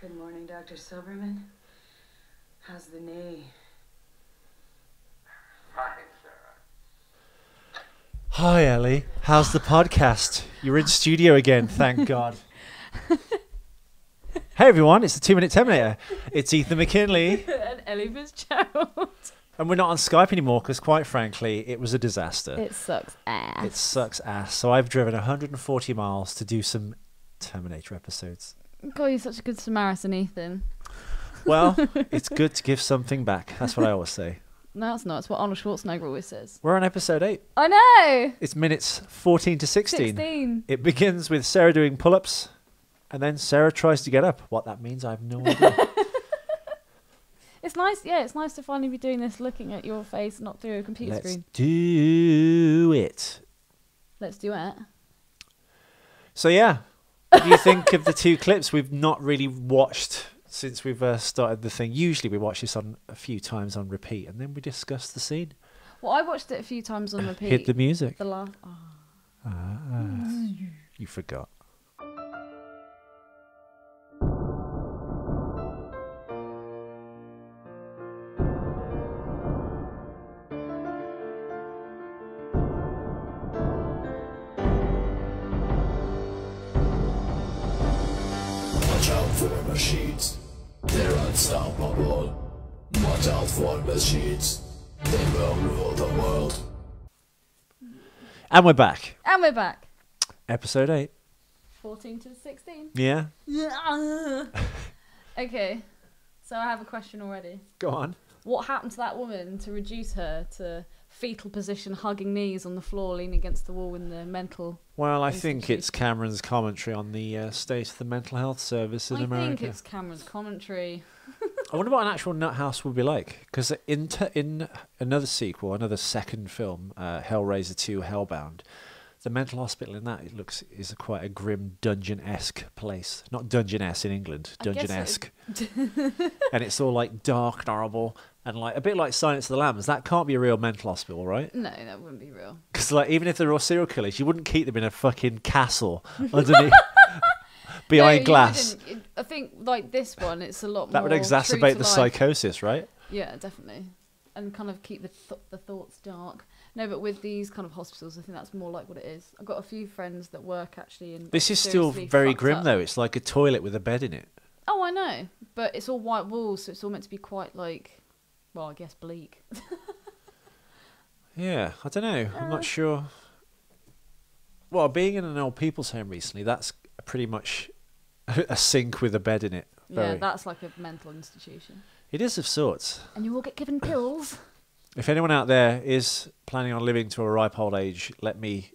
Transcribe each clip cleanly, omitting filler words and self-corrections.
Good morning, Dr. Silverman. How's the knee? Fine, Sarah. Hi, Ellie. How's the podcast? You're in studio again, thank God. Hey, everyone. It's the 2-Minute Terminator. It's Ethan McKinley. And Ellie Fitzgerald. And we're not on Skype anymore because, quite frankly, it was a disaster. It sucks ass. It sucks ass. So I've driven 140 miles to do some Terminator episodes. God, you're such a good Samaritan, Ethan. Well, it's good to give something back. That's what I always say. No, it's not. It's what Arnold Schwarzenegger always says. We're on episode 8. I know! It's minutes 14 to 16. 16. It begins with Sarah doing pull-ups, and then Sarah tries to get up. What that means, I have no idea. It's nice, yeah, it's nice to finally be doing this looking at your face, not through a computer Let's screen. do it. Let's do it. So, yeah. What do you think of the 2 clips we've not really watched since we've started the thing? Usually we watch this on a few times on repeat, and then we discuss the scene. Well, I watched it a few times on repeat. Hit the music. The last. Oh. You forgot. Watch out for machines, they're unstoppable. Watch out for machines, they will rule the world. And we're back. And we're back. Episode 8. 14 to 16. Yeah. Okay, so I have a question already. Go on. What happened to that woman to reduce her to fetal position, hugging knees on the floor, leaning against the wall in the mental? Well, I think it's Cameron's commentary on the state of the mental health service in America. I think it's Cameron's commentary. I wonder what an actual nut house would be like. Because in another sequel, another second film, Hellraiser 2 Hellbound, the mental hospital in that is quite a grim dungeon-esque place. Not dungeon-esque in England, dungeon-esque. And it's all like dark and horrible, and like a bit like Silence of the Lambs. That can't be a real mental hospital, right? No, that wouldn't be real. Because like even if they're all serial killers, you wouldn't keep them in a fucking castle underneath behind glass. I think like this one, it's a lot more. That would true exacerbate to the life. psychosis, right? Yeah, definitely, and kind of keep the thoughts dark. No, but with these kind of hospitals, I think that's more like what it is. I've got a few friends that work actually in. This is still very grim though. It's like a toilet with a bed in it. Oh, I know, but it's all white walls, so it's all meant to be quite like, well, I guess bleak. Yeah, I don't know. I'm not sure. Well, being in an old people's home recently, that's pretty much a sink with a bed in it. Yeah, that's like a mental institution. It is of sorts. And you all get given pills. If anyone out there is planning on living to a ripe old age, let me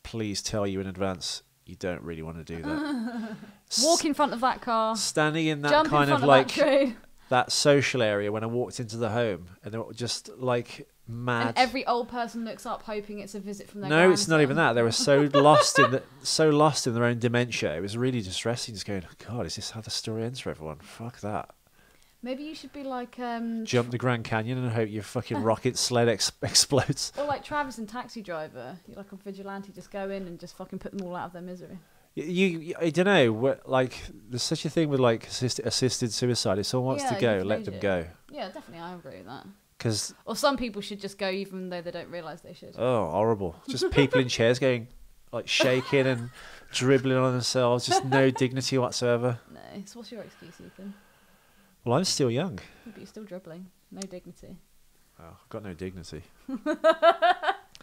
please tell you in advance, you don't really want to do that. Walk in front of that car. Standing in that Jump kind in of front like that train. that social area when I walked into the home, and they were just like mad. And every old person looks up hoping it's a visit from their No, it's not grandson. even that. They were so lost in their own dementia. It was really distressing. Just going, God, is this how the story ends for everyone? Fuck that. Maybe you should be like Jump the Grand Canyon and hope your fucking rocket sled explodes. or like Travis and Taxi Driver. You're like a vigilante, just go in and just fucking put them all out of their misery. I don't know. Like, there's such a thing with like assisted suicide. If someone wants to go, let them go. Yeah, definitely, I agree with that. Because or some people should just go even though they don't realise they should. Oh, horrible! Just people in chairs going, like shaking and dribbling on themselves. Just no dignity whatsoever. No, so what's your excuse, Ethan? Well, I'm still young. But you're still dribbling. No dignity. Oh, I've got no dignity.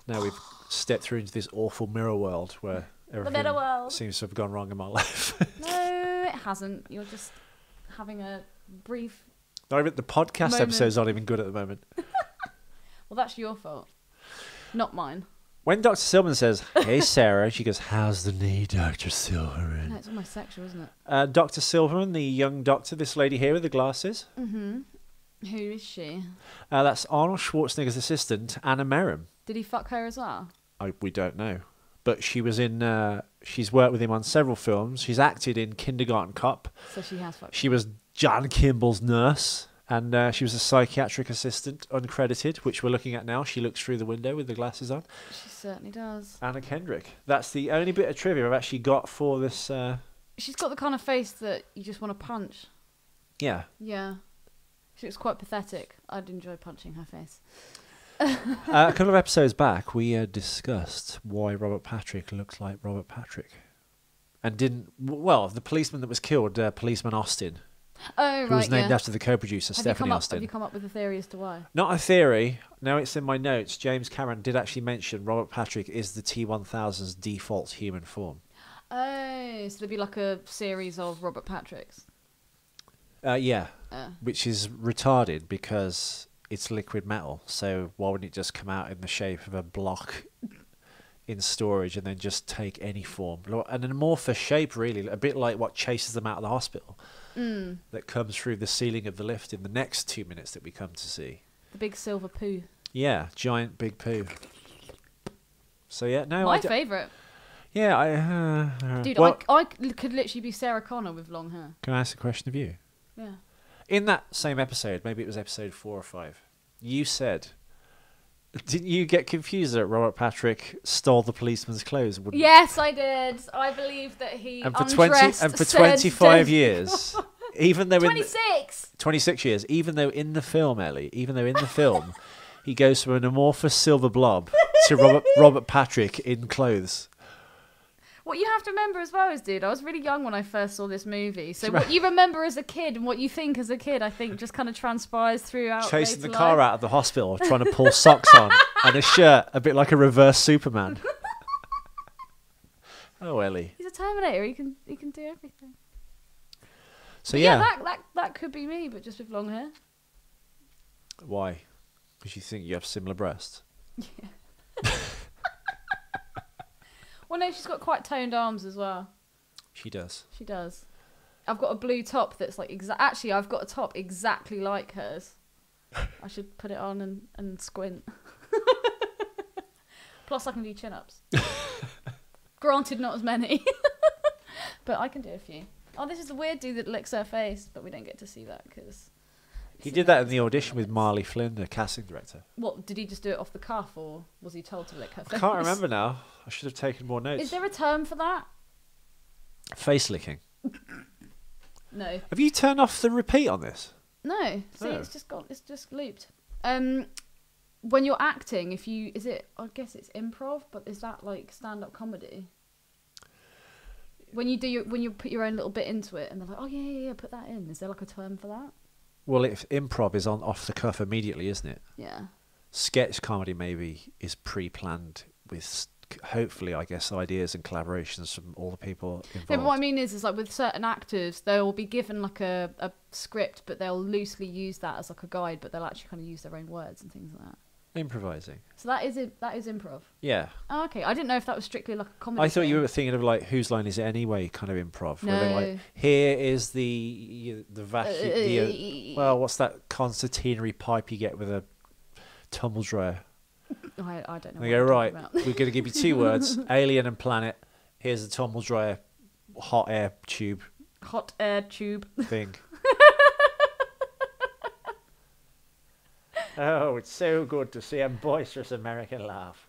Now we've stepped through into this awful mirror world where everything seems to have gone wrong in my life. No, it hasn't. You're just having a brief. No, the podcast moment. episode's not even good at the moment. Well, that's your fault, not mine. When Dr. Silverman says, "Hey Sarah," she goes, "How's the knee, Dr. Silverman?" No, it's almost sexual, isn't it? Dr. Silverman, the young doctor, this lady here with the glasses. Mm-hmm. Who is she? That's Arnold Schwarzenegger's assistant, Anna Merrem. Did he fuck her as well? We don't know. But she was in, she's worked with him on several films. She's acted in Kindergarten Cop. So she has fucked. She was John Kimball's nurse. And she was a psychiatric assistant, uncredited, which we're looking at now. She looks through the window with the glasses on. She certainly does. Anna Kendrick. That's the only bit of trivia I've actually got for this She's got the kind of face that you just want to punch. Yeah. Yeah. She looks quite pathetic. I'd enjoy punching her face. A couple of episodes back, we discussed why Robert Patrick looks like Robert Patrick. And didn't... Well, the policeman that was killed, Policeman Austin, Oh, who was right, named yeah. after the co-producer, Stephanie Austin. Have you come up with a theory as to why? Not a theory. Now it's in my notes. James Cameron did actually mention Robert Patrick is the T-1000's default human form. Oh, so there'd be like a series of Robert Patricks. Yeah, which is retarded because it's liquid metal. So why wouldn't it just come out in the shape of a block in storage and then just take any form? An amorphous shape, really, a bit like what chases them out of the hospital. That comes through the ceiling of the lift in the next 2 minutes that we come to see. The big silver poo. Yeah, giant big poo. So yeah, no, My favourite. Yeah, Dude, well, I could literally be Sarah Connor with long hair. Can I ask a question of you? Yeah. In that same episode, maybe it was episode 4 or 5, you said, didn't you get confused that Robert Patrick stole the policeman's clothes? Yes, I did. I believe that he And for undressed 25 years, even though 26 years, even though in the film, Ellie, he goes from an amorphous silver blob to Robert Patrick in clothes. What you have to remember as well is, dude, I was really young when I first saw this movie. So what you remember as a kid and what you think as a kid, I think, just kind of transpires throughout. Chasing the car out of the hospital, trying to pull socks on, and a shirt, a bit like a reverse Superman. Oh, Ellie. He's a Terminator. He can do everything. So But yeah, that could be me, but just with long hair. why? Because you think you have similar breasts. Yeah. Well, no, she's got quite toned arms as well. She does. She does. I've got a blue top that's like Actually, I've got a top exactly like hers. I should put it on and squint. Plus, I can do chin-ups. Granted, not as many. But I can do a few. Oh, this is the weird dude that licks her face, but we don't get to see that because... He did that in the audition with Marley Flynn, the casting director. What, did he just do it off the cuff, or was he told to lick her face? I can't remember now. I should have taken more notes. Is there a term for that? Face licking. No. Have you turned off the repeat on this? No. See, Oh. it's just looped. When you're acting, I guess it's improv, but is that like stand-up comedy? When you put your own little bit into it, and they're like, oh yeah, put that in. Is there like a term for that? Well, if improv is on off the cuff immediately, isn't it? Yeah. Sketch comedy maybe is pre-planned with, hopefully, I guess, ideas and collaborations from all the people involved. No, but what I mean is like with certain actors, they'll be given like a script, but they'll loosely use that as like a guide, but they'll actually kind of use their own words and things like that. Improvising. So that is improv. Yeah. Oh, okay. I didn't know if that was strictly like a comedy. I thought thing. you were thinking of like Whose Line Is It Anyway kind of improv. Where they're No. like, here is the vacuum. Well, what's that concertinary pipe you get with a tumble dryer? I don't know. They what go, you're right, talking about. we're going to give you 2 words, alien and planet. Here's the tumble dryer, hot air tube Hot air tube. thing. Oh, it's so good to see a boisterous American laugh.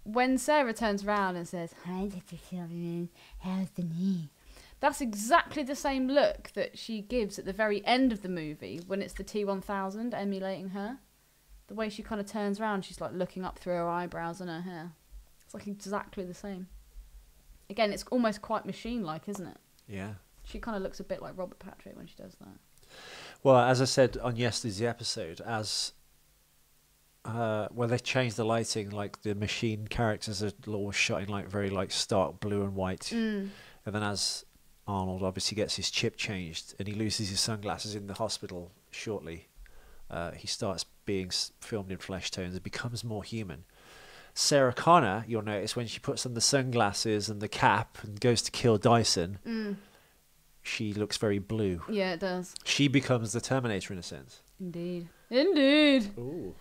When Sarah turns around and says, "Hi, Dr. Silverman, how's the knee?" That's exactly the same look that she gives at the very end of the movie when it's the T-1000 emulating her. The way she kind of turns around, she's like looking up through her eyebrows and her hair. It's like exactly the same. Again, it's almost quite machine-like, isn't it? Yeah. She kind of looks a bit like Robert Patrick when she does that. Well, as I said on yesterday's episode, when they changed the lighting, like the machine characters are always shot in like very like stark blue and white, and then as Arnold obviously gets his chip changed and he loses his sunglasses in the hospital shortly, he starts being filmed in flesh tones and becomes more human. Sarah Connor, you'll notice when she puts on the sunglasses and the cap and goes to kill Dyson, she looks very blue. Yeah, it does. She becomes the Terminator in a sense. Indeed. Indeed. Ooh,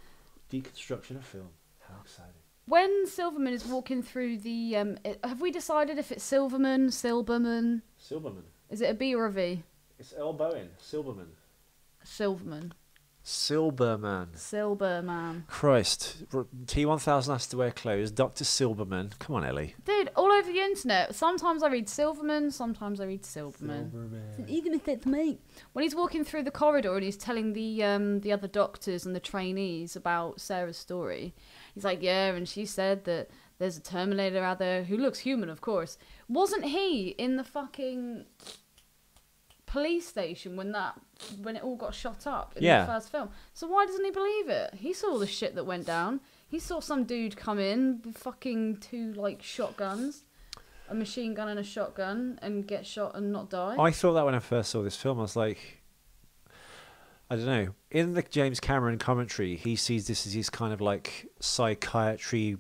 deconstruction of film. How exciting. When Silverman is walking through the... have we decided if it's Silverman? Silberman. Is it a B or a V? It's L. Bowen. Silberman. Silverman. Silberman. Silberman. Christ. T-1000 has to wear clothes. Dr. Silberman. Come on, Ellie. Dude, all over the internet. Sometimes I read Silverman, sometimes I read Silberman. It's an even effect mate. When he's walking through the corridor and he's telling the other doctors and the trainees about Sarah's story, he's like, yeah, and she said that there's a Terminator out there who looks human, of course. Wasn't he in the fucking police station when it all got shot up in the first film? So why doesn't he believe it? He saw the shit that went down. He saw some dude come in with fucking 2 like shotguns, a machine gun and a shotgun, and get shot and not die. I thought that when I first saw this film. I was like, I don't know. In the James Cameron commentary, he sees this as his kind of like psychiatrist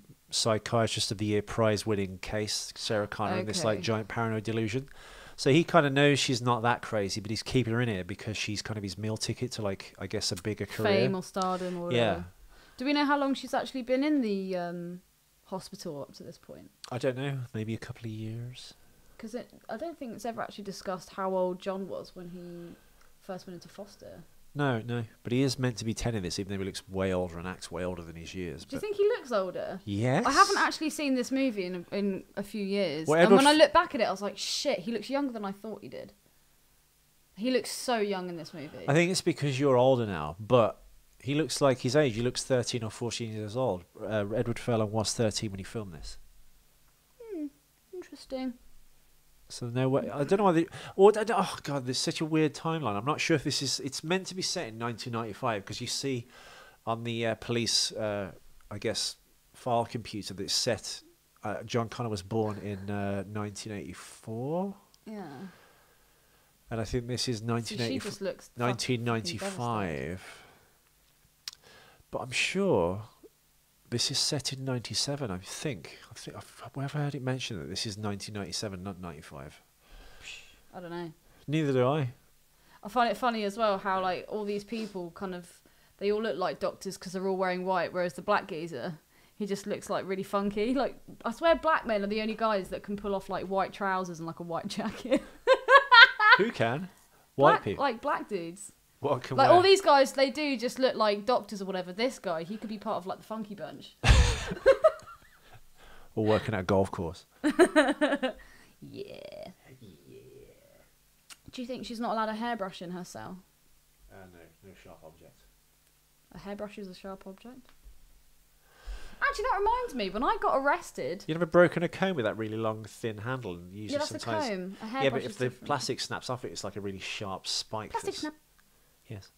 of the year prize winning case, Sarah Connor, in this like giant paranoid delusion. So he kind of knows she's not that crazy, but he's keeping her in here because she's kind of his meal ticket to, like, I guess, a bigger career. Fame or stardom or whatever. Yeah. Do we know how long she's actually been in the hospital up to this point? I don't know. Maybe a couple of years. Because I don't think it's ever actually discussed how old John was when he first went into foster. No. But he is meant to be 10 in this, even though he looks way older and acts way older than his years. Do you think he looks older? Yes. I haven't actually seen this movie in a few years. Well, and when I look back at it, I was like, shit, he looks younger than I thought he did. He looks so young in this movie. I think it's because you're older now, but he looks like his age. He looks 13 or 14 years old. Edward Furlong was 13 when he filmed this. Interesting. So no way. I don't know why. Oh god, there's such a weird timeline. I'm not sure if this is. It's meant to be set in 1995 because you see on the police, I guess, file computer that it's set. John Connor was born in 1984. Yeah. And I think this is 1995. But I'm sure this is set in 97, I think. Where have I heard it mentioned that this is 1997, not 95? I don't know. Neither do I. I find it funny as well how, like, all these people kind of, they all look like doctors because they're all wearing white, whereas the black geezer, he just looks, like, really funky. Like, I swear black men are the only guys that can pull off, like, white trousers and, like, a white jacket. Who can? White people? Like, black dudes. What can like wear? all these guys, they do just look like doctors or whatever. This guy, he could be part of like the funky bunch. Or working at a golf course. Yeah. Do you think she's not allowed a hairbrush in her cell? No sharp object. A hairbrush is a sharp object? Actually, that reminds me, when I got arrested... You never broken a comb with that really long, thin handle and use it that's sometimes? a comb. A hairbrush yeah, but if is the different. plastic snaps off it, it's like a really sharp spike. Plastic snap. Yes.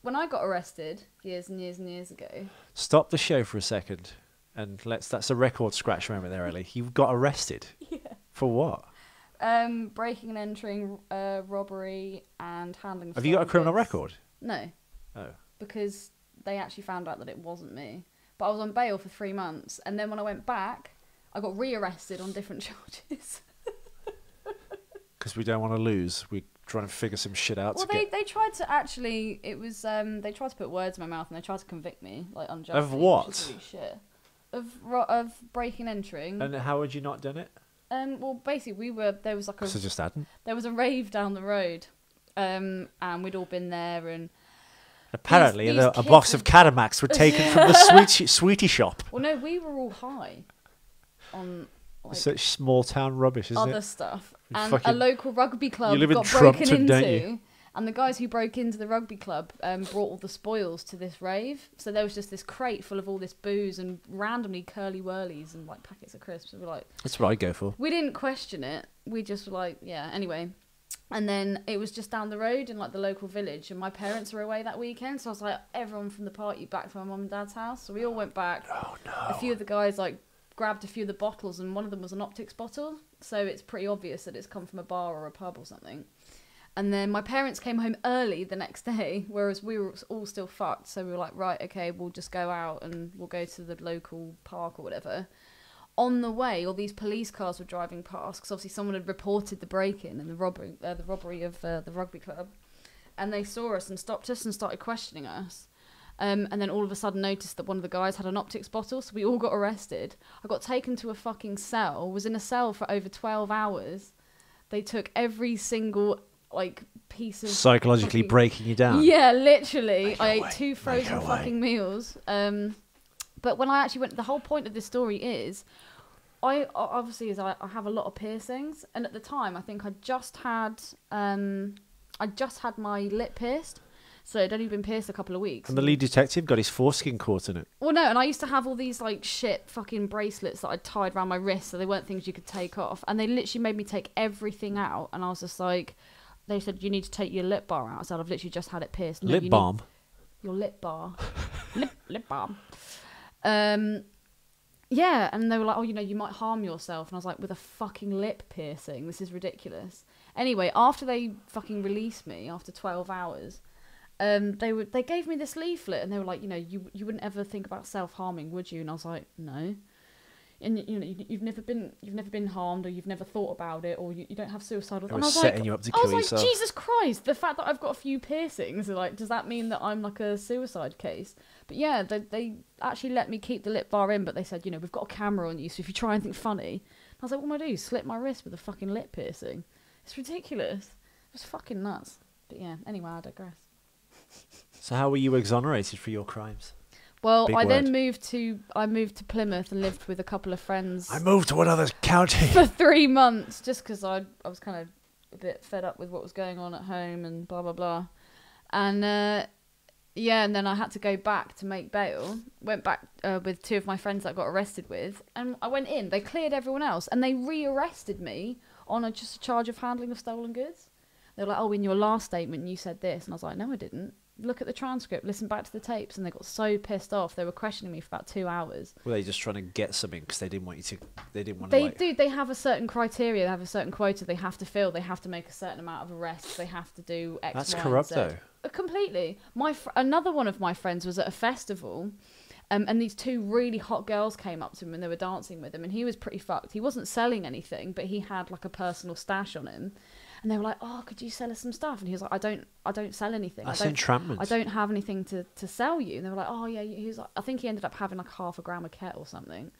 When I got arrested years and years and years ago... Stop the show for a second and that's a record scratch moment there, Ellie. You got arrested? Yeah. For what? Breaking and entering, robbery and handling... Have you got a criminal goods. record? No. Oh. Because they actually found out that it wasn't me. But I was on bail for 3 months, and then when I went back, I got rearrested on different charges. Because we don't want to lose. We're trying to figure some shit out. Well, they tried to actually. It was they tried to put words in my mouth, and they tried to convict me like unjustly. Of what? Which is really shit. Of breaking and entering. And how had you not done it? Well, basically, there was like So just hadn't. There was a rave down the road, and we'd all been there, and. Apparently, these a box of Cadamacs were taken from the sweetie shop. Well, no, we were all high on like, such small town rubbish, isn't other it? stuff. You And fucking- a local rugby club You live in got broken Trumpton, don't into. you? And the guys who broke into the rugby club brought all the spoils to this rave. So there was just this crate full of all this booze and randomly curly whirlies and like packets of crisps. And we're like, That's what I go for. we didn't question it. We just were like, yeah, anyway. And then it was just down the road in like the local village, and my parents were away that weekend, so I was like, everyone from the party back to my mum and dad's house. So we all went back. Oh no! A few of the guys like grabbed a few of the bottles, and one of them was an optics bottle, so it's pretty obvious that it's come from a bar or a pub or something. And then my parents came home early the next day, whereas we were all still fucked. So we were like, right, okay, we'll just go out and we'll go to the local park or whatever. On the way, all these police cars were driving past because obviously someone had reported the break-in and the robbery of the rugby club, and they saw us and stopped us and started questioning us. And then all of a sudden noticed that one of the guys had an optics bottle, so we all got arrested. I got taken to a fucking cell, was in a cell for over 12 hours. They took every single like piece of Psychologically fucking- breaking you down. Yeah, literally. Make I your ate way, 2 make frozen your way. fucking meals. But when I actually went, the whole point of this story is, I obviously is I have a lot of piercings, and at the time I think I just had my lip pierced, so it'd only been pierced a couple of weeks. And the lead detective got his foreskin caught in it. Well, no, and I used to have all these like shit fucking bracelets that I tied around my wrist, so they weren't things you could take off, and they literally made me take everything out, and I was just like, they said you need to take your lip bar out. I said I've literally just had it pierced. No, Lip you balm. need your lip bar, lip balm. Yeah, and they were like, oh, you know, you might harm yourself, and I was like, with a fucking lip piercing, this is ridiculous. Anyway, after they fucking released me after 12 hours. They gave me this leaflet, and they were like, you know, you wouldn't ever think about self-harming, would you? And I was like, no. And you know, you've never been harmed, or you've never thought about it, or you don't have suicidal. It And was I was setting like, you up to I was kill like, yourself. Jesus Christ! The fact that I've got a few piercings, like, does that mean that I'm like a suicide case? But yeah, they actually let me keep the lip bar in, but they said, you know, we've got a camera on you, so if you try anything funny, I was like, what am I do? Slit my wrist with a fucking lip piercing? It's ridiculous. It was fucking nuts. But yeah, anyway, I digress. So how were you exonerated for your crimes? Well, Big I then word. moved to Plymouth and lived with a couple of friends I moved to another county. for 3 months, just because I was kind of a bit fed up with what was going on at home and blah blah blah. And yeah, and then I had to go back to make bail. Went back with 2 of my friends that I got arrested with, and I went in. They cleared everyone else, and they re-arrested me on just a charge of handling of stolen goods. They were like, "Oh, in your last statement, you said this," and I was like, "No, I didn't. Look at the transcript, listen back to the tapes," and they got so pissed off. They were questioning me for about 2 hours. Were they just trying to get something because they didn't want you to? They didn't want They to. Like, do. They have a certain criteria. They have a certain quota they have to fill. They have to make a certain amount of arrests. They have to do X, That's Y, corrupt, and Z. though. Completely. Another one of my friends was at a festival, and these 2 really hot girls came up to him and they were dancing with him, and he was pretty fucked. He wasn't selling anything, but he had like a personal stash on him. And they were like, "Oh, could you sell us some stuff?" And he was like, I don't sell anything. That's I don't, entrapment. I don't have anything to sell you." And they were like, "Oh yeah." He was like, I think he ended up having like 0.5 gram of Ket or something.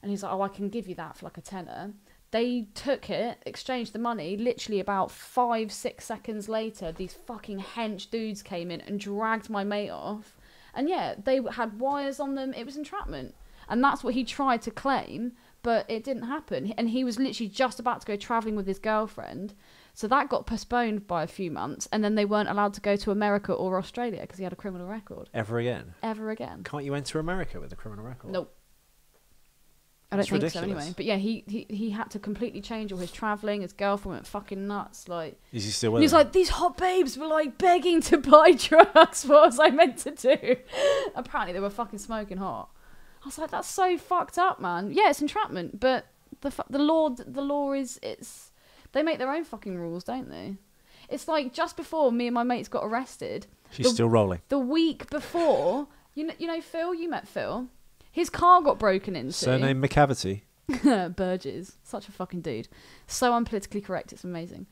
And he's like, "Oh, I can give you that for like a tenner." They took it, exchanged the money. Literally about 5-6 seconds later, these fucking hench dudes came in and dragged my mate off. And yeah, they had wires on them. It was entrapment. And that's what he tried to claim, but it didn't happen. And he was literally just about to go travelling with his girlfriend. So that got postponed by a few months, and then they weren't allowed to go to America or Australia because he had a criminal record. Ever again? Ever again. Can't you enter America with a criminal record? Nope. I don't That's think ridiculous. so anyway. But yeah, he had to completely change all his travelling. His girlfriend went fucking nuts. Like, Is he still and with he's him? like, these hot babes were like begging to buy drugs. What was I meant to do? Apparently they were fucking smoking hot. I was like, that's so fucked up, man. Yeah, it's entrapment, but the law is they make their own fucking rules, don't they? It's like just before me and my mates got arrested. She's still rolling. The week before, you know Phil. You met Phil. His car got broken into. Surname McCavity. Burgess, such a fucking dude. So unpolitically correct, it's amazing.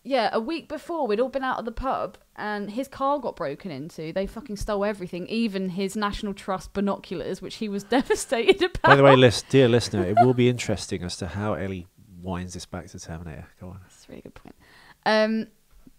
Yeah, a week before we'd all been out of the pub and his car got broken into. They fucking stole everything, even his National Trust binoculars, which he was devastated about. By the way, dear listener, it will be interesting as to how Ellie winds this back to Terminator. Go on. That's a really good point.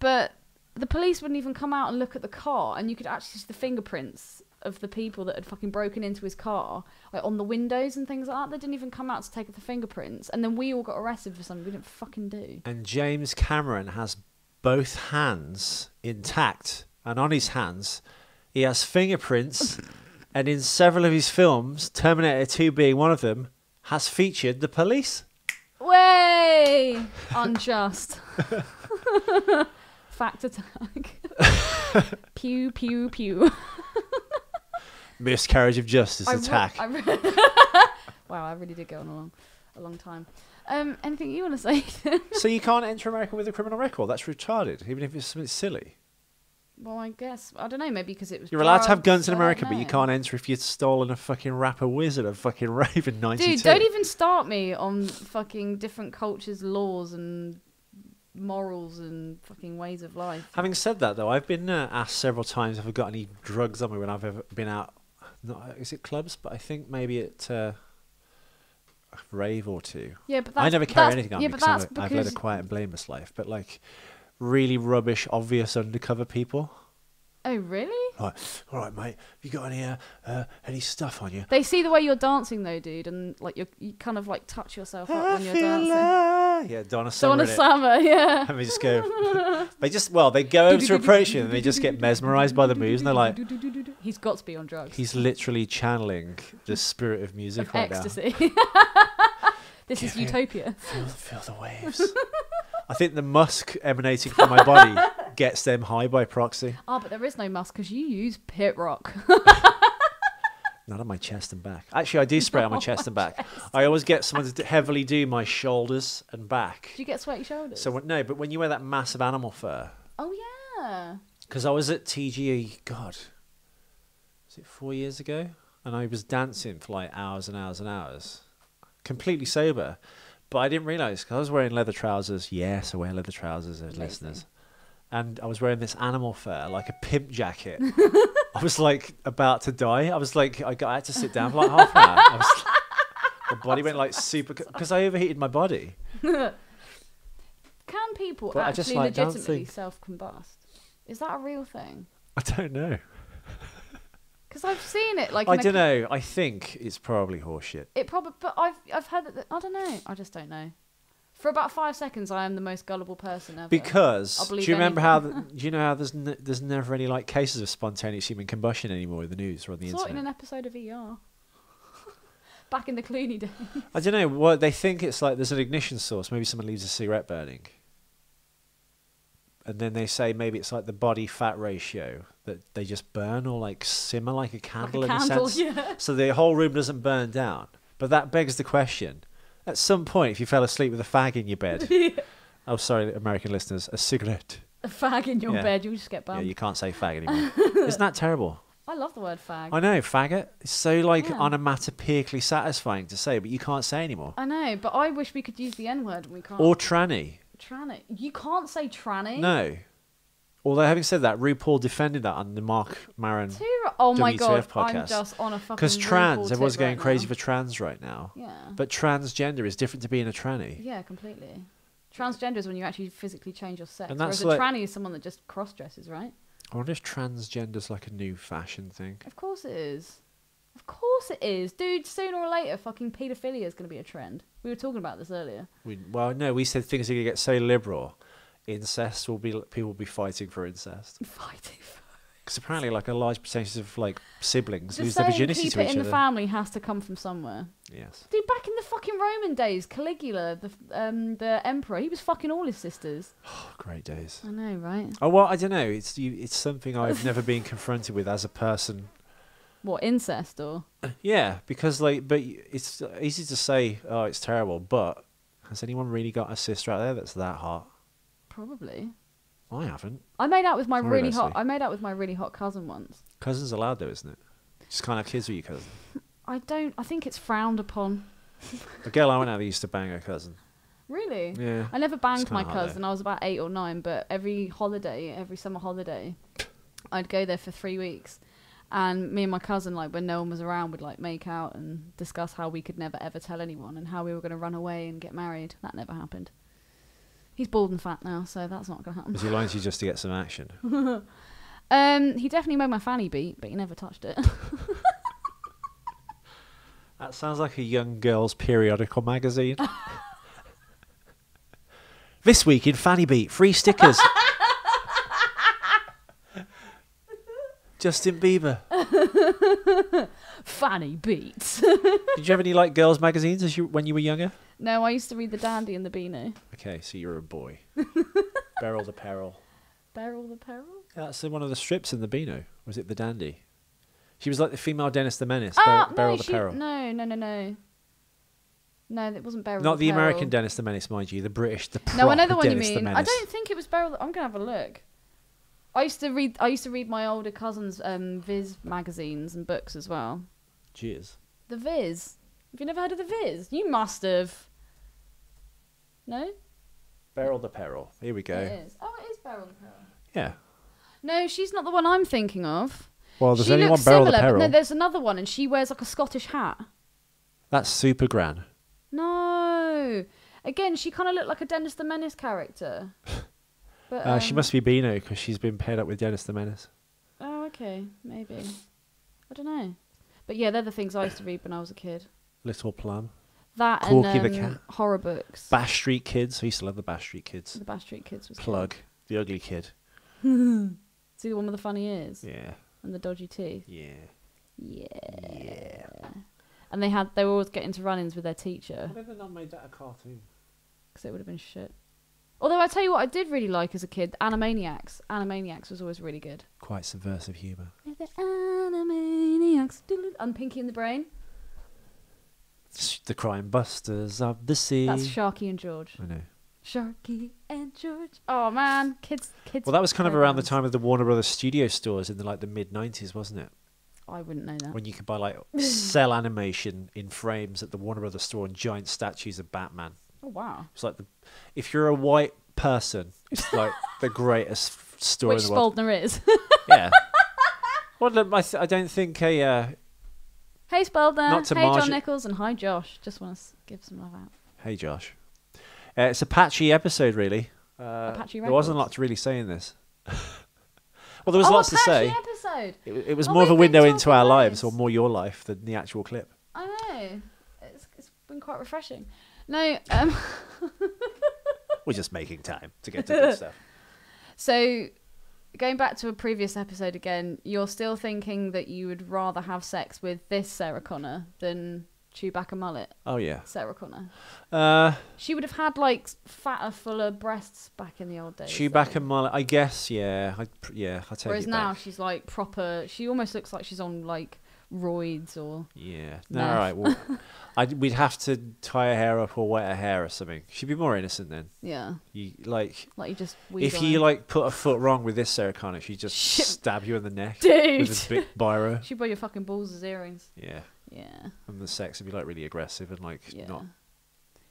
But the police wouldn't even come out and look at the car, and you could actually see the fingerprints of the people that had fucking broken into his car, like on the windows and things like that. They didn't even come out to take the fingerprints, and then we all got arrested for something we didn't fucking do. And James Cameron has both hands intact, and on his hands he has fingerprints, and in several of his films, Terminator 2 being one of them, has featured the police. Way unjust. Fact attack. Pew pew pew. Miscarriage of justice attack. Wow, I really did go on a long time. Anything you want to say? So you can't enter America with a criminal record? That's retarded, even if it's something silly. Well, I guess I don't know. Maybe because it was. You're allowed to have guns drugs, in I America, don't but you know. can't enter if you've stolen a fucking rapper wizard of fucking rave in 92. Dude, don't even start me on fucking different cultures, laws, and morals and fucking ways of life. Having said that, though, I've been asked several times if I've got any drugs on me when I've ever been out. Not is it clubs, but I think maybe at rave or two. Yeah, but I that's, never carry that's, anything on yeah, me but because that's I've led a because quiet and blameless life. But like really rubbish, obvious undercover people. oh really? Like, all right, mate, have you got any stuff on you? They see the way you're dancing though, dude, and like you kind of like touch yourself up when you're dancing. Yeah, Donna Summer. Donna innit? Summer, yeah. And we just go. they go over to approach him and they just get mesmerised by the moves and they're like, He's got to be on drugs. he's literally channeling the spirit of music Of right ecstasy. This is Give it- utopia. Feel the waves. I think the musk emanating from my body gets them high by proxy. Oh, but there is no musk because you use pit rock. Not on my chest and back. Actually, I do spray on my chest and back. I always get someone to heavily do my shoulders and back. Do you get sweaty shoulders? So no, but when you wear that massive animal fur, oh yeah. because I was at TGE, God, was it 4 years ago? And I was dancing for like hours and hours and hours, completely sober. But I didn't realise because I was wearing leather trousers. Yes, I wear leather trousers, listeners. And I was wearing this animal fur, like a pimp jacket. I was like about to die. I was like, I had to sit down for like half an hour. My body went like super, because I overheated my body. Can people But I just actually like legitimately dancing. self-combust? Is that a real thing? I don't know. Because I've seen it. Like I in a don't know. I think it's probably horseshit. It probably, but I've heard that. I don't know. I just don't know. For about 5 seconds, I am the most gullible person ever. Because I'll do believe you remember anything. how? Do you know how there's never any like cases of spontaneous human combustion anymore in the news or on the Saw it in internet? an episode of ER. Back in the Clooney days. I don't know. What they think it's like. There's an ignition source. Maybe someone leaves a cigarette burning, and then they say maybe it's like the body fat ratio that they just burn or like simmer like a candle Like a in candle, a sense. yeah. So the whole room doesn't burn down. But that begs the question: at some point, if you fell asleep with a fag in your bed, oh sorry, American listeners, a cigarette. A fag in your Yeah. bed, you'll just get Yeah, bummed. you can't say fag anymore. Isn't that terrible? I love the word fag. I know, faggot. It's so like Yeah. onomatopoeically satisfying to say, but you can't say anymore. I know, but I wish we could use the N word and we can't. Or tranny. Tranny. You can't say tranny. No. Although having said that, RuPaul defended that on the Mark Maron Oh my WTF god, I'm podcast. just on a fucking. because trans, RuPaul everyone's tip going right crazy now. for trans right now. Yeah. But transgender is different to being a tranny. Yeah, completely. Transgender is when you actually physically change your sex, And whereas that's a like- tranny is someone that just cross dresses, right? I wonder if transgender's like a new fashion thing. Of course it is. Of course it is, dude. Sooner or later, fucking paedophilia is going to be a trend. We were talking about this earlier. We said things are going to get so liberal. Incest will be, people will be fighting for incest. Fighting for Because apparently, like a large percentage of like siblings the lose their saying, virginity keep to it each in other. the family has to come from somewhere. Yes. Dude, back in the fucking Roman days, Caligula, the emperor, he was fucking all his sisters. Oh, great days. I know, right? Oh well, I don't know. It's something I've never been confronted with as a person. What, incest or? Yeah, because but it's easy to say, oh, it's terrible. But has anyone really got a sister out there that's that hot? Probably. I haven't. I made out with my Sorry, really hot. Leslie. I made out with my really hot cousin once. Cousin's allowed though, isn't it? Just can't have kids with your cousin. I think it's frowned upon. The girl I went out with used to bang her cousin. Really? Yeah. I never banged It's my kinda hot, cousin. I was about 8 or 9, but every summer holiday, I'd go there for 3 weeks. And me and my cousin, like when no one was around, would like make out and discuss how we could never ever tell anyone and how we were going to run away and get married. That never happened. He's bald and fat now, so that's not going to happen. Was he lying to you just to get some action? He definitely made my fanny beat, but he never touched it. That sounds like a young girl's periodical magazine. This week in Fanny Beat, free stickers. Justin Bieber. Fanny beats. Did you have any like girls' magazines when you were younger? No, I used to read the Dandy and the Beano. Okay, so you're a boy. Beryl the Peril. Beryl the Peril? Yeah, that's one of the strips in the Beano. Was it the Dandy? She was like the female Dennis the Menace. Beryl the Peril. No. No, it wasn't Beryl Not the the Peril. American Dennis the Menace, mind you. The British, the proper No, I know the one Dennis you the mean. I Menace. don't think it was Beryl. I'm gonna have a look. I used to read my older cousin's Viz magazines and books as well. Cheers. The Viz. Have you never heard of the Viz? You must have. No? Beryl the Peril. Here we go. It is. Oh, it is Beryl the Peril. Yeah. No, she's not the one I'm thinking of. Well, there's She only one looks Beryl the similar, but Peril. no, there's another one, and she wears like a Scottish hat. That's Super Gran. Again, she kind of looked like a Dennis the Menace character. But She must be Beano because she's been paired up with Dennis the Menace. Oh, okay, maybe. I don't know. But yeah, they're the things I used to read when I was a kid. Little Plum. That Corky and the Cat. horror books. Bash Street Kids. I used to love the Bash Street Kids. The Bash Street Kids was Plug. The ugly kid. See the one with the funny ears Yeah. and the dodgy teeth. Yeah. Yeah. And they were always getting into run-ins with their teacher Why have they not made that a cartoon? because it would have been shit. Although I tell you what, I did really like as a kid, Animaniacs. Animaniacs was always really good. Quite subversive humour. The Animaniacs and Pinky and the Brain. The Crime Busters of the Sea. That's Sharky and George. I know. Sharky and George. Oh man, kids. Well, that was kind of around the programs. time of the Warner Brothers studio stores in the mid 90s, wasn't it? I wouldn't know that. When you could buy cell animation in frames at the Warner Brothers store and giant statues of Batman. Oh wow. It's like if you're a white person, it's like the greatest store Which in the world. Spaldner is. Yeah. Well, look, I don't think Hey Spaldner. Not to Hey John margin- Nichols and hi Josh. Just want to give some love out. Hey, Josh. It's a patchy episode, really. Apache there wasn't a lot Records. to really say in this. Well, there was lots to say. Episode. It was Oh, more of a we've window been into our talking lives, loads. or more your life, than the actual clip. I know. It's been quite refreshing. No. We're just making time to get to good stuff. So, going back to a previous episode again, you're still thinking that you would rather have sex with this Sarah Connor than Chewbacca Mullet Oh, yeah. Sarah Connor. Uh, She would have had like fatter, fuller breasts back in the old days. Chewbacca though. Mullet, I guess, yeah. I'll take Whereas it now back. she's like proper. She almost looks like she's on like roids or. Yeah. No, Meth. all right. Well, we'd have to tie her hair up or wet her hair or something. She'd be more innocent then. Yeah, You like you just. weed if on you her. put a foot wrong with this Sarah Connor, she'd just Shit. stab you in the neck Dude. with a big biro. She'd wear your fucking balls as earrings. Yeah. Yeah. And the sex would be really aggressive and Yeah. not.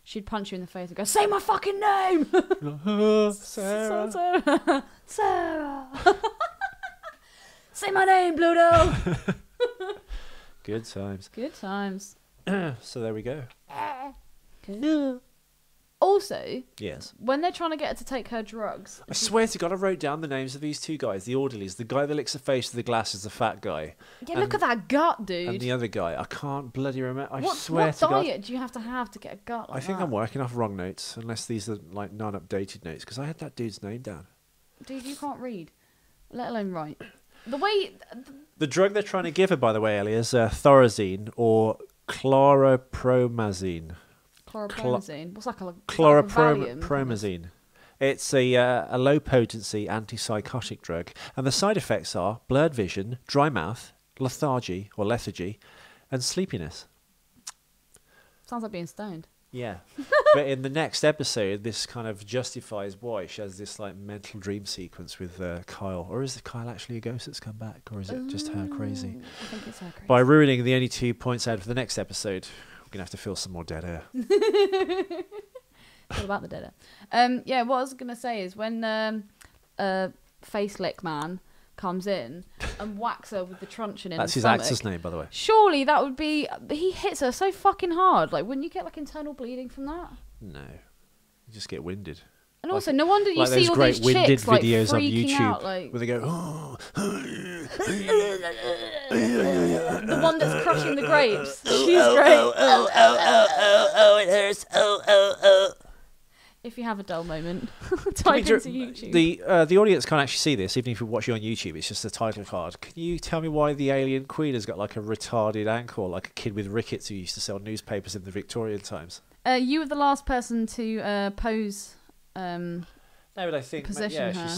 She'd punch you in the face and go, "Say my fucking name!" Sarah. Sarah. Sarah. Say my name, Pluto. Good times. Good times. So there we go. Also, Yes. when they're trying to get her to take her drugs, I swear to God, I wrote down the names of these two guys, the orderlies. The guy that licks the face with the glasses, the fat guy. yeah, look at that gut, dude. And the other guy, I can't bloody remember. I what swear to God. diet do you have to get a gut like I think that? I'm working off wrong notes, unless these are non-updated notes, because I had that dude's name down. Dude, you can't read, let alone write. The way... The drug they're trying to give her, by the way, Ellie, is thorazine or chloropromazine. Chloropromazine. What's that called? Valium? Chloropromazine. It's a low-potency antipsychotic drug, and the side effects are blurred vision, dry mouth, lethargy, and sleepiness. Sounds like being stoned. Yeah. But in the next episode, this kind of justifies why she has this mental dream sequence with Kyle. Or is it Kyle actually a ghost that's come back? Or is it just her crazy? I think it's her crazy. By ruining the only 2 points out for the next episode, we're going to have to fill some more dead air. It's all about the dead air. Yeah, what I was going to say is when Face Lick Man comes in and whacks her with the truncheon in That's the his stomach, actor's name, by the way. surely that would be... He hits her so fucking hard. Like, wouldn't you get internal bleeding from that? No. You just get winded. And also, no wonder you Like see those all great these winded chicks like videos on freaking YouTube out, like where they go, oh. the one that's crushing the grapes. She's great. It hurts. If you have a dull moment, type into YouTube. The audience can't actually see this, even if you watch it on YouTube. It's just a title card. Can you tell me why the alien queen has got a retarded ankle, like a kid with rickets who used to sell newspapers in the Victorian times? You were the last person to pose. No, but I think Position her.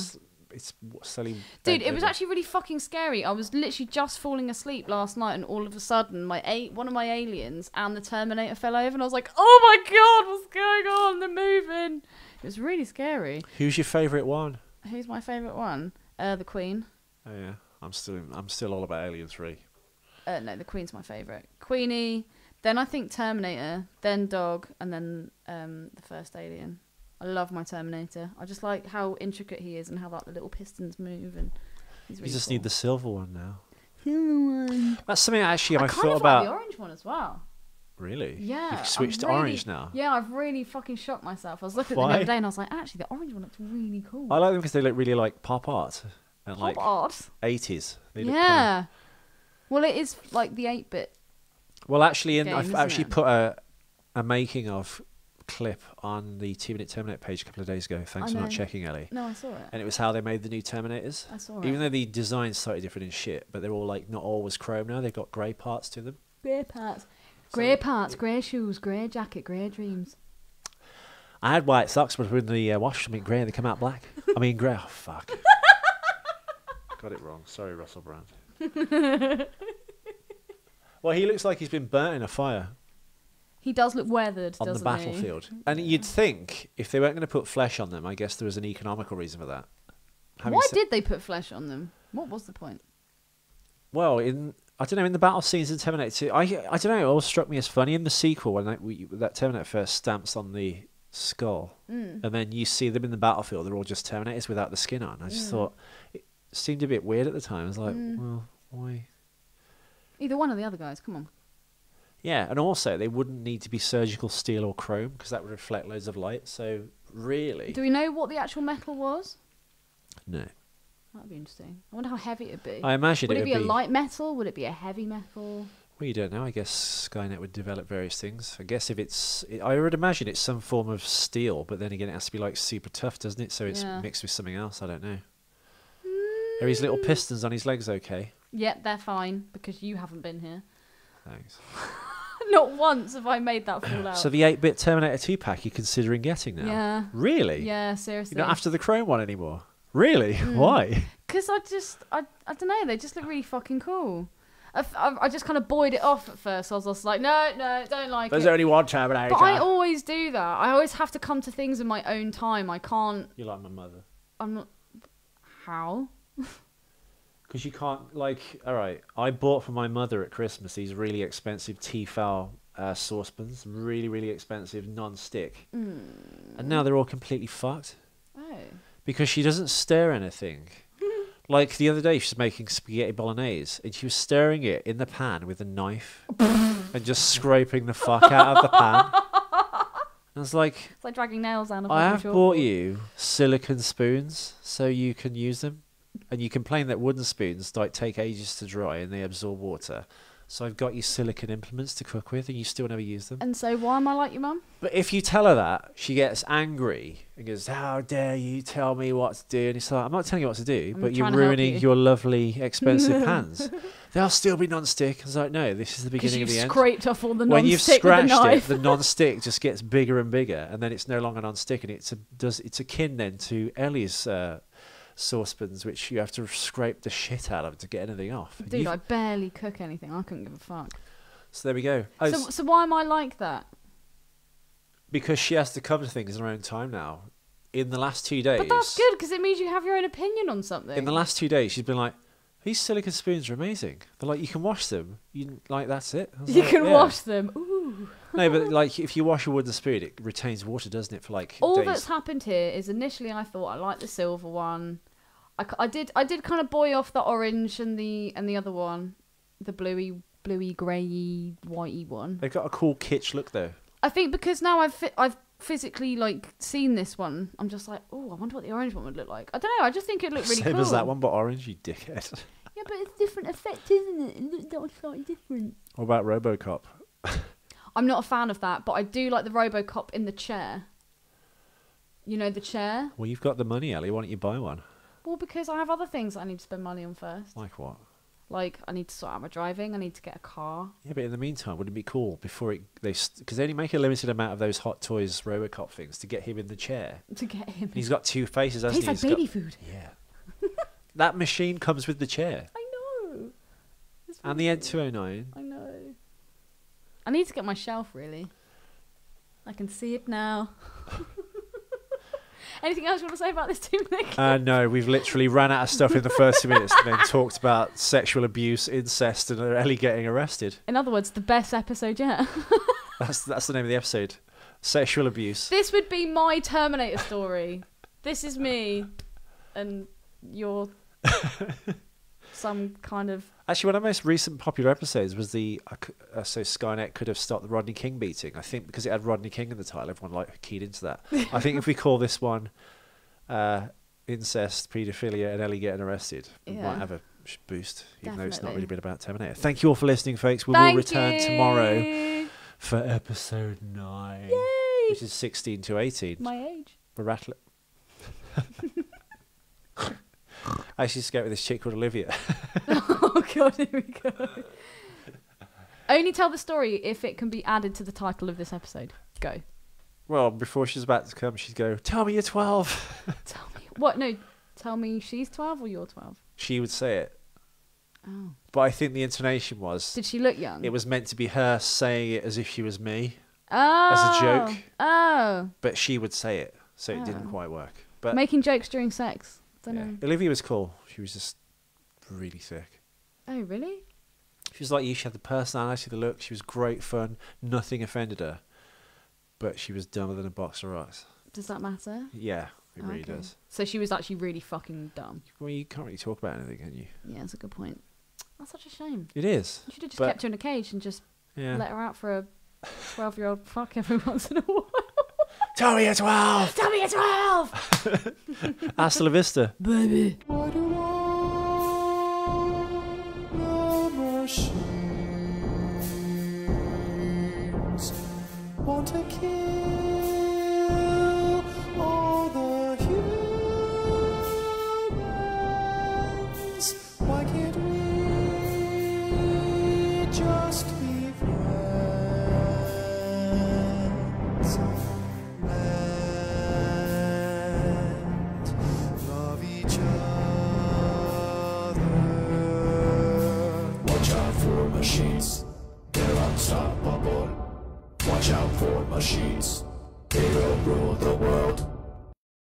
it's slowly. Dude, bent it was over. actually really fucking scary. I was literally just falling asleep last night, and all of a sudden, one of my aliens and the Terminator fell over, and I was like, "Oh my god, what's going on? They're moving." It was really scary. Who's your favourite one? Who's my favourite one? The Queen. Oh yeah, I'm still all about Alien 3. No, the Queen's my favourite. Queenie. Then I think Terminator. Then Dog, and then the first Alien. I love my Terminator. I just like how intricate he is and how the little pistons move, and he's really You just cool. need the silver one now. Silver one. That's something actually I kind thought of about. like the orange one as well. Really? Yeah. You've switched to orange now. Yeah, I've really fucking shocked myself. I was looking at Why? them the other day and I was like, actually, the orange one looks really cool. I like them because they look really like pop art and Pop art. 80s. They look Yeah. Well, it is like the 8-bit. Well, actually, Game, I've isn't actually it? put a making of clip on the 2-Minute Terminator page a couple of days ago. Thanks for know. not checking, Ellie. No, I saw it. And it was how they made the new Terminators. I saw it. Even though the design's slightly different in shit, but they're all like not always chrome now. They've got grey parts to them. Grey parts. Grey parts, grey shoes, grey jacket, grey dreams. I had white socks, but in the wash, I mean grey, they come out black. I mean grey. Oh, fuck. Got it wrong. Sorry, Russell Brand. Well, he looks like he's been burnt in a fire He does look weathered, on the doesn't he? battlefield. And you'd think if they weren't going to put flesh on them, I guess there was an economical reason for that. Having Why said- did they put flesh on them? What was the point? Well, I don't know, in the battle scenes in Terminator 2, I don't know, it always struck me as funny in the sequel when that Terminator first stamps on the skull, and then you see them in the battlefield, they're all just Terminators without the skin on. I just thought, it seemed a bit weird at the time. I was like, well, why? Either one of the other guys, come on. Yeah, and also they wouldn't need to be surgical steel or chrome because that would reflect loads of light, so really... Do we know what the actual metal was? No. That'd be interesting. I wonder how heavy it'd be. I imagine would it it would be a be... light metal? Would it be a heavy metal? Well, you don't know. I guess Skynet would develop various things. I guess if I would imagine it's some form of steel, but then again, it has to be like super tough, doesn't it? So it's Yeah. mixed with something else. I don't know. Are his little pistons on his legs okay? Yep, they're fine because you haven't been here. Thanks. Not once have I made that fall out. So the 8-bit Terminator 2 pack you're considering getting now? Yeah. Really? Yeah, seriously. You're not after the chrome one anymore? Really? Why? Because I don't know, they just look really fucking cool. I just kind of buoyed it off at first. I was just like, no, don't like There's it. only one Terminator. But I always do that. I always have to come to things in my own time. I can't. You're like my mother. I'm not. How? Because you can't, like, all right, I bought for my mother at Christmas these really expensive Tefal saucepans, really, really expensive, non-stick. And now they're all completely fucked. Oh. Because she doesn't stir anything. Like the other day, she was making spaghetti bolognese, and she was stirring it in the pan with a knife and just scraping the fuck out of the pan. I was like, It's like dragging nails down a I fucking have bought chalkboard. you silicon spoons so you can use them. And you complain that wooden spoons like take ages to dry and they absorb water. So I've got you silicon implements to cook with, and you still never use them. And so why am I like your mum? But if you tell her that, she gets angry and goes, "How dare you tell me what to do?" And it's like, I'm not telling you what to do, I'm but you're trying to help ruining you. your lovely, expensive pans. They'll still be non-stick. I was like, no, this is the Because beginning you've of the end. scraped off all the When you've non-stick with a scratched it, knife. the non-stick just gets bigger and bigger, and then it's no longer non-stick, and it's akin then to Ellie's saucepans, which you have to scrape the shit out of to get anything off. And Dude, you've- I barely cook anything. I couldn't give a fuck. So there we go. Oh, So why am I like that? because she has to come to things in her own time now. In the last 2 days. But that's good because it means you have your own opinion on something. In the last 2 days, she's been like, "These silicon spoons are amazing. They're like, you can wash them. You like, that's it." I was you like, can "Yeah." wash them. Ooh. No, but like, if you wash a wooden spoon, it retains water, doesn't it? For like All days. that's happened here is initially I thought I liked the silver one. I did kind of buoy off the orange and the other one, the bluey greyy whitey one. They've got a cool kitsch look though. I think because now I've physically like seen this one, I'm just like, oh, I wonder what the orange one would look like. I don't know. I just think it looked really Same cool. as that one, but orange, you dickhead. Yeah, but it's different effect, isn't it? It looks slightly different. What about RoboCop? I'm not a fan of that, but I do like the RoboCop in the chair. You know the chair? Well, you've got the money, Ellie. Why don't you buy one? Well, because I have other things I need to spend money on first. Like what? Like, I need to sort out my driving. I need to get a car. Yeah, but in the meantime, would it be cool before because they only make a limited amount of those Hot Toys RoboCop things to get him in the chair. To get him. And he's got two faces, hasn't Tastes he? like He's baby got- food. Yeah. That machine comes with the chair. I know. It's And the really Ed209. I know. I need to get my shelf, really. I can see it now. Anything else you want to say about this 2 minute? No, we've literally ran out of stuff in the first 2 minutes and then talked about sexual abuse, incest, and Ellie getting arrested. In other words, the best episode yet. That's the name of the episode. Sexual abuse. This would be my Terminator story. This is me. And you're... some kind of... Actually, one of the most recent popular episodes was the so Skynet could have stopped the Rodney King beating. I think because it had Rodney King in the title, everyone keyed into that. I think if we call this one incest, paedophilia, and Ellie getting arrested, we might have a boost, even though it's not really been about Terminator. Thank you all for listening, folks. We will return tomorrow for episode 9, which is 16 to 18. My age. We're rattling. I actually scared with this chick called Olivia. Oh god, here we go. Only tell the story if it can be added to the title of this episode. Go. Well, before she's about to come, she'd go, "Tell me you're 12." Tell me what? No, tell me she's 12 or you're 12. She would say it. Oh. But I think the intonation was... Did she look young? It was meant to be her saying it as if she was me. Oh. As a joke. Oh. But she would say it, so it didn't quite work. But making jokes during sex. Don't know. Olivia was cool. She was just really thick. Oh, really? She was like you. She had the personality, the look. She was great fun. Nothing offended her. But she was dumber than a box of rocks. Does that matter? Yeah, it really does. So she was actually really fucking dumb. Well, you can't really talk about anything, can you? Yeah, that's a good point. That's such a shame. It is. You should have just kept her in a cage and just Yeah. let her out for a 12-year-old fuck every once in a while. Tell me you're 12! Tell me you're 12! Hasta la vista. Baby. Why do all the machines want to kill all the humans? Why can't we just be friends and love each other? Watch out for machines, they're unstoppable. Watch out for machines,